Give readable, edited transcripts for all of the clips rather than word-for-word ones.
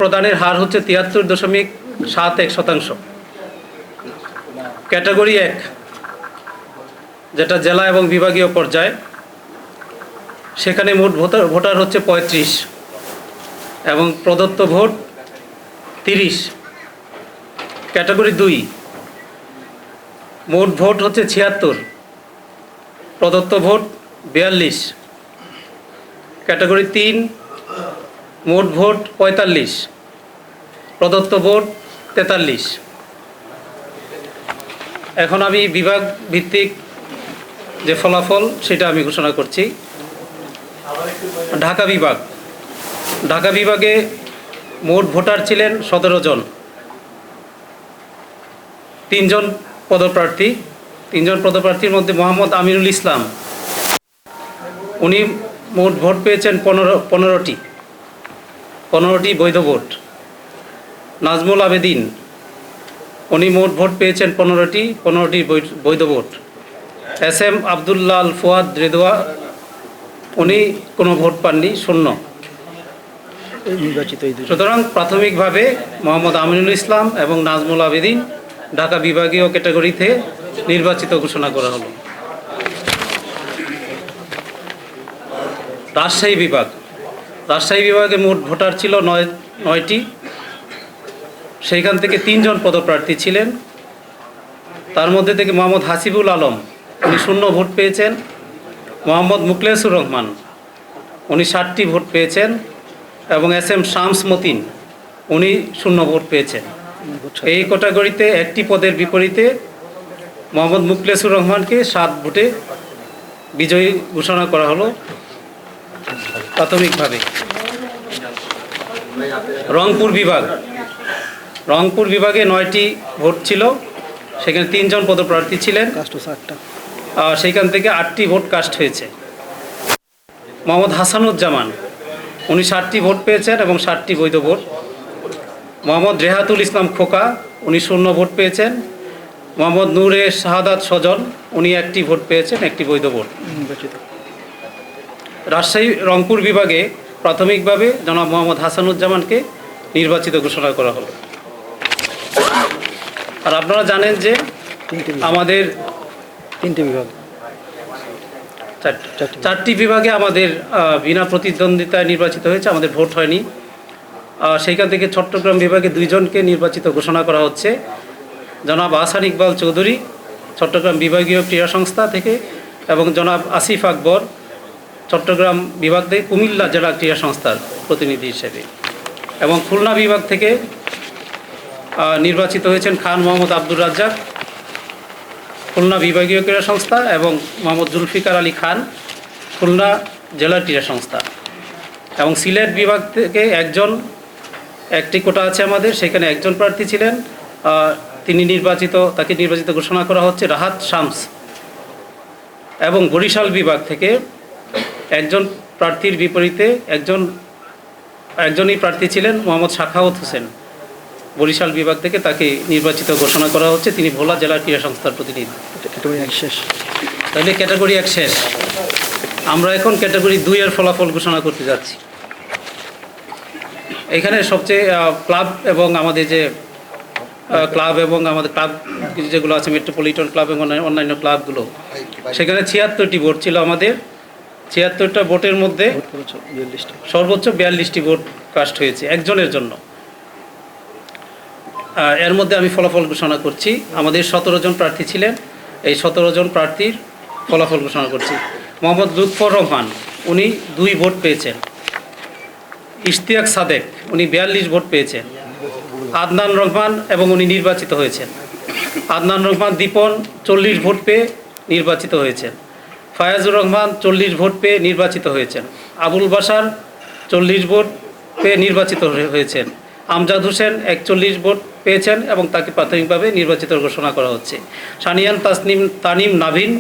প্রদানের হার হচ্ছে ৭৩.৭১%। ক্যাটাগরি ১ যেটা জেলা এবং বিভাগীয় পর্যায়ে, সেখানে মোট ভোটার হচ্ছে ৩৫ এবং প্রদত্ত ভোট ৩০। ক্যাটাগরি ২ মোট ভোট হচ্ছে ৭৬, প্রদত্ত ভোট ৪২। ক্যাটাগরি ৩ মোট ভোট ৪৫, প্রদত্ত ভোট ৪৩। এখন আমি বিভাগ ভিত্তিক যে ফলাফল সেটা আমি ঘোষণা করছি। ঢাকা বিভাগে মোট ভোটার ছিলেন ১৭ জন। ৩ জন পদপ্রার্থীর মধ্যে মোহাম্মদ আমিনুল ইসলাম, উনি মোট ভোট পেয়েছেন ১৫টি বৈধ ভোট। নাজমুল আবেদিন, উনি মোট ভোট পেয়েছেন ১৫টি বৈধ ভোট। এস.এম. আবদুল্লাহ আল ফুয়াদ রেদোয়া, উনি কোনো ভোট পাননি, 0 নির্বাচিত। সুতরাং প্রাথমিকভাবে মোহাম্মদ আমিনুল ইসলাম এবং নাজমুল আবেদিন ঢাকা বিভাগীয় ক্যাটাগরিতে নির্বাচিত ঘোষণা করা হলো। রাজশাহী বিভাগে মোট ভোটার ছিল 9টি। সেইখান থেকে 3 জন পদপ্রার্থী ছিলেন। তার মধ্যে থেকে মোহাম্মদ হাসিবুল আলম, উনি 0 ভোট পেয়েছেন। মোহাম্মদ মুখলেসুর রহমান, উনি 60টি ভোট পেয়েছেন এবং এস.এম. শামস মতিন, উনি 0 ভোট পেয়েছেন। এই ক্যাটাগরিতে একটি পদের বিপরীতে মোহাম্মদ মুখলেসুর রহমানকে 7 ভোটে বিজয়ী ঘোষণা করা হলো প্রাথমিকভাবে। রংপুর বিভাগে 9টি ভোট ছিল, সেখানে 3 জন পদপ্রার্থী ছিলেন। সেইখান থেকে 8টি ভোট কাস্ট হয়েছে। মোহাম্মদ হাসানুজ্জামান, উনি 60টি ভোট পেয়েছেন এবং 60টি বৈধ ভোট। মোহাম্মদ রেহাতুল ইসলাম খোকা, উনি 0 ভোট পেয়েছেন। মোহাম্মদ নূরে শাহাদাত সজল, উনি 1টি ভোট পেয়েছেন, 1টি বৈধ ভোট। রংপুর বিভাগে প্রাথমিকভাবে জনাব মোহাম্মদ হাসানুজ্জামানকে নির্বাচিত ঘোষণা করা হলো। আর আপনারা জানেন যে আমাদের 4টি বিভাগে আমাদের বিনা প্রতিদ্বন্দ্বিতায় নির্বাচিত হয়েছে, আমাদের ভোট হয়নি। সেইখান থেকে চট্টগ্রাম বিভাগে 2 জনকে নির্বাচিত ঘোষণা করা হচ্ছে। জনাব আহসান ইকবাল চৌধুরী চট্টগ্রাম বিভাগীয় ক্রীড়া সংস্থা থেকে এবং জনাব আসিফ আকবর চট্টগ্রাম বিভাগ থেকে কুমিল্লা জেলা ক্রীড়া সংস্থার প্রতিনিধি হিসেবে। এবং খুলনা বিভাগ থেকে নির্বাচিত হয়েছেন খান মোহাম্মদ আব্দুর রাজ্জাক, খুলনা বিভাগীয় ক্রীড়া সংস্থা, এবং মোহাম্মদ জুলফিকার আলী খান, খুলনা জেলা ক্রীড়া সংস্থা। এবং সিলেট বিভাগ থেকে একটি কোটা আছে আমাদের, সেখানে 1 জন প্রার্থী ছিলেন, তাকে নির্বাচিত ঘোষণা করা হচ্ছে রাহাত শামস। এবং বরিশাল বিভাগ থেকে 1 জন প্রার্থীর বিপরীতে একজনই প্রার্থী ছিলেন মোহাম্মদ সাখাওয়াত হোসেন, বরিশাল বিভাগ থেকে তাকে নির্বাচিত ঘোষণা করা হচ্ছে। তিনি ভোলা জেলা ক্রীড়া সংস্থার প্রতিনিধি। তাহলে ক্যাটাগরি 1 শেষ। আমরা এখন ক্যাটাগরি 2 এর ফলাফল ঘোষণা করতে যাচ্ছি। এখানে সবচেয়ে ক্লাব এবং আমাদের ক্লাব যেগুলো আছে, মেট্রোপলিটন ক্লাব এবং অন্যান্য ক্লাবগুলো, সেখানে 76টি ভোট ছিল আমাদের। 76টা ভোটের মধ্যে সর্বোচ্চ 42টি ভোট কাস্ট হয়েছে একজনের জন্য। এর মধ্যে আমি ফলাফল ঘোষণা করছি। আমাদের 17 জন প্রার্থী ছিলেন, এই 17 জন প্রার্থীর ফলাফল ঘোষণা করছি। মোহাম্মদ লুৎফর রহমান, উনি 2 ভোট পেয়েছেন। ইশতিয়াক সাদেক, উনি 42 ভোট পেয়েছেন। আদনান রহমান, এবং উনি নির্বাচিত হয়েছেন। আদনান রহমান দীপন 40 ভোট পেয়ে নির্বাচিত হয়েছেন। ফায়াজুর রহমান 40 ভোট পেয়ে নির্বাচিত হয়েছেন। আবুল বাশার 40 ভোট পেয়ে নির্বাচিত হয়েছেন। আমজাদ হোসেন 41 ভোট পেয়েছেন এবং তাকে প্রাথমিকভাবে নির্বাচিত ঘোষণা করা হচ্ছে। সানিয়ান তানিম নাভিন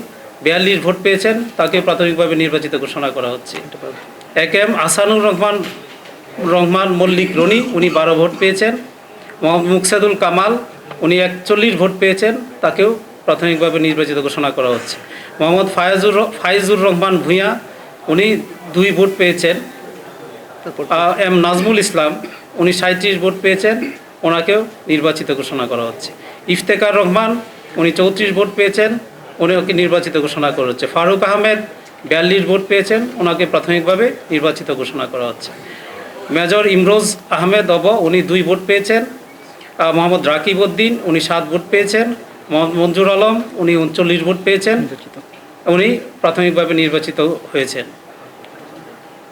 42 ভোট পেয়েছেন, তাকে প্রাথমিকভাবে নির্বাচিত ঘোষণা করা হচ্ছে। এ.কে.এম. আহসানুর রহমান মল্লিক রনি, উনি 12 ভোট পেয়েছেন। মোহাম্মদ মুকসেদুল কামাল, উনি 41 ভোট পেয়েছেন, তাকেও প্রাথমিকভাবে নির্বাচিত ঘোষণা করা হচ্ছে। মোহাম্মদ ফাইজুর রহমান ভূঁইয়া, উনি 2 ভোট পেয়েছেন। এম নাজমুল ইসলাম, উনি 37 ভোট পেয়েছেন, ওনাকেও নির্বাচিত ঘোষণা করা হচ্ছে। ইফতেখার রহমান উনি 34 ভোট পেয়েছেন, উনিকে নির্বাচিত ঘোষণা করা হচ্ছে। ফারুক আহমেদ 42 ভোট পেয়েছেন, ওনাকে প্রাথমিকভাবে নির্বাচিত ঘোষণা করা হচ্ছে। মেজর ইমরোজ আহমেদ উনি 2 ভোট পেয়েছেন। মোহাম্মদ রাকিব উদ্দিন উনি 7 ভোট পেয়েছেন। মোহাম্মদ মঞ্জুর আলম উনি 39 ভোট পেয়েছেন, উনি প্রাথমিকভাবে নির্বাচিত হয়েছেন।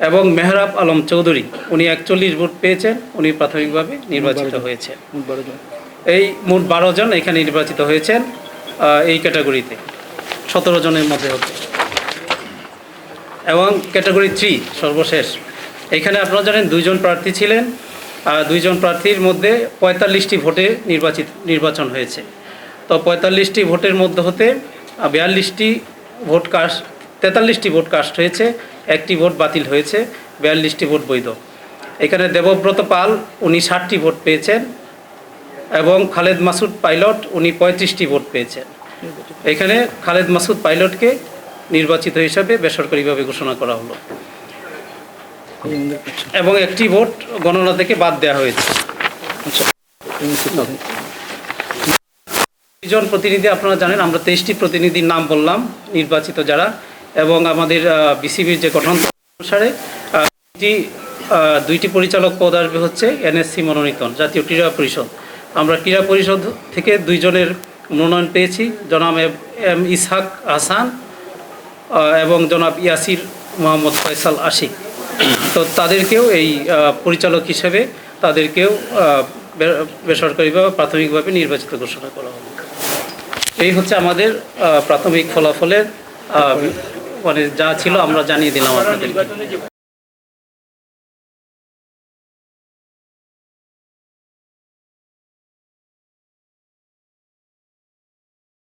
এবং মেহরাব আলম চৌধুরী উনি 41 ভোট পেয়েছেন, উনি প্রাথমিকভাবে নির্বাচিত হয়েছেন। এই মোট 12 জন এখানে নির্বাচিত হয়েছেন এই ক্যাটাগরিতে 17 জনের মধ্যে হতে। এবং ক্যাটাগরি 3 সর্বশেষ, এখানে আপনারা জানেন 2 জন প্রার্থী ছিলেন। 2 জন প্রার্থীর মধ্যে 45টি ভোটে নির্বাচন হয়েছে। তো 45টি ভোটের মধ্যে হতে 43টি ভোট কাস্ট 43টি ভোট কাস্ট হয়েছে, 1টি ভোট বাতিল হয়েছে, 42টি ভোট বৈধ। এখানে দেবব্রত পাল উনি 60টি ভোট পেয়েছেন এবং খালেদ মাসুদ পাইলট উনি 35টি ভোট পেয়েছেন। এখানে খালেদ মাসুদ পাইলটকে নির্বাচিত হিসাবে বেসরকারিভাবে ঘোষণা করা হলো এবং 1টি ভোট গণনা থেকে বাদ দেওয়া হয়েছে। জন প্রতিনিধি আপনারা জানেন, আমরা 23টি প্রতিনিধির নাম বললাম নির্বাচিত যারা, এবং আমাদের বিসিবির যে গঠন অনুসারে 2টি পরিচালক পদ আসবে হচ্ছে এনএসসি মনোনীত জাতীয় ক্রীড়া পরিষদ। আমরা ক্রীড়া পরিষদ থেকে 2 জনের মনোনয়ন পেয়েছি, জনাব এম ইসহাক হাসান এবং জনাব ইয়াসির মোহাম্মদ ফয়সাল আশিক। তো তাদেরকেও এই পরিচালক হিসেবে তাদেরকেও বেসরকারিভাবে প্রাথমিকভাবে নির্বাচিত ঘোষণা করা হবে। এই হচ্ছে আমাদের প্রাথমিক ফলাফলের মানে যা ছিল আমরা জানিয়ে দিলাম আপনাদেরকে।